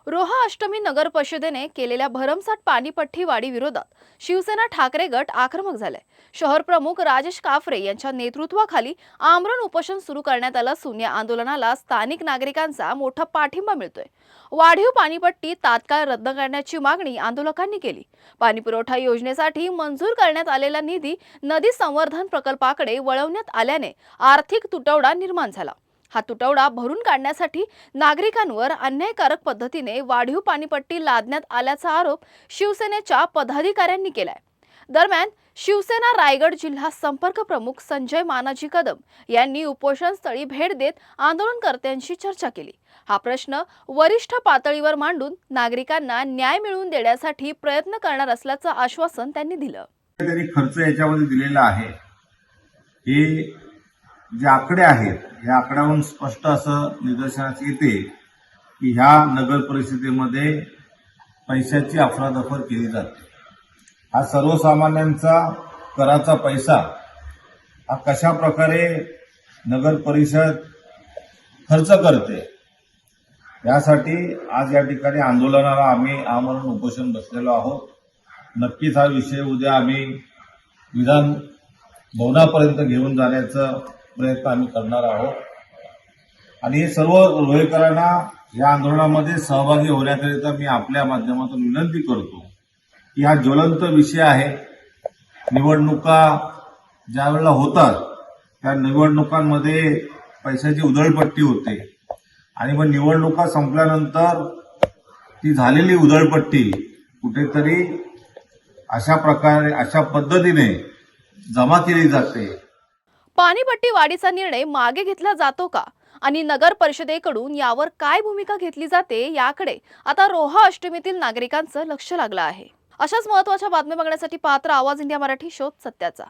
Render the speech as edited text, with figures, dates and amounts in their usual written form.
रोहा अष्टमी नगर परिषदेने केलेल्या भरमसाठ पाणीपट्टी वाढी विरोधात शिवसेना ठाकरे गट आक्रमक झालाय। शहर प्रमुख राजेश काफरे यांच्या नेतृत्वाखाली आमरण उपोषण सुरू करण्यात आलं असून या आंदोलनाला स्थानिक नागरिकांचा मोठा पाठिंबा मिळतोय। वाढीव पाणीपट्टी तात्काळ रद्द करण्याची मागणी आंदोलकांनी केली। पाणीपुरवठा योजनेसाठी मंजूर करण्यात आलेला निधी नदी संवर्धन प्रकल्पाकडे वळवण्यात आल्याने आर्थिक तुटवडा निर्माण झाला। हा तुटवडा भरून काढण्यासाठी नागरिकांवर अन्यायकारक पद्धतीने वाढीव पाणीपट्टी लादण्यात आल्याचा आरोप शिवसेनेच्या पदाधिकाऱ्यांनी केलाय। दरम्यान शिवसेना रायगड जिल्हा संपर्क प्रमुख संजय मानाजी कदम यांनी उपोषणस्थळी भेट देत आंदोलनकर्त्यांशी चर्चा केली। हा प्रश्न वरिष्ठ पातळीवर मांडून नागरिकांना न्याय मिळवून देण्यासाठी प्रयत्न करणार असल्याचं आश्वासन त्यांनी दिलं। त्यांनी खर्च याच्यामध्ये दिलेला आहे। हे जे आकडे आहेत या आकड्यावरून स्पष्ट असं निदर्शनास येते की ह्या नगर परिषदेमध्ये पैशाची अफरातफर केली जाते। हा सर्वसामान्यांचा कराचा पैसा हा कशा प्रकारे नगर परिषद खर्च करते यासाठी आज या ठिकाणी आंदोलनाला आम्ही आमरण उपोषण बसलेलो आहोत। नक्कीच हा विषय उद्या आम्ही विधान भवनापर्यंत घेऊन जाण्याचा प्रयत्न आम्ही करणार आहोत आणि हे सर्व रोहेकरांना या आंदोलनामध्ये सहभागी होण्याकरिता मी आपल्या माध्यमातून विनंती करतो की हा ज्वलंत विषय आहे। निवडणुका ज्या वेळेला होतात त्या निवडणुकांमध्ये पैशाची उधळपट्टी होते आणि मग निवडणुका संपल्यानंतर ती झालेली उधळपट्टी कुठेतरी अशा पद्धतीने जमा केली जाते। पाणीपट्टी वाढीचा निर्णय मागे घेतला जातो का आणि नगर परिषदेकडून यावर काय भूमिका घेतली जाते याकडे आता रोहा अष्टमीतील नागरिकांचं लक्ष लागलं आहे। अशाच महत्त्वाच्या बातम्या बघण्यासाठी पाहत रहा आवाज इंडिया मराठी शोध सत्याचा।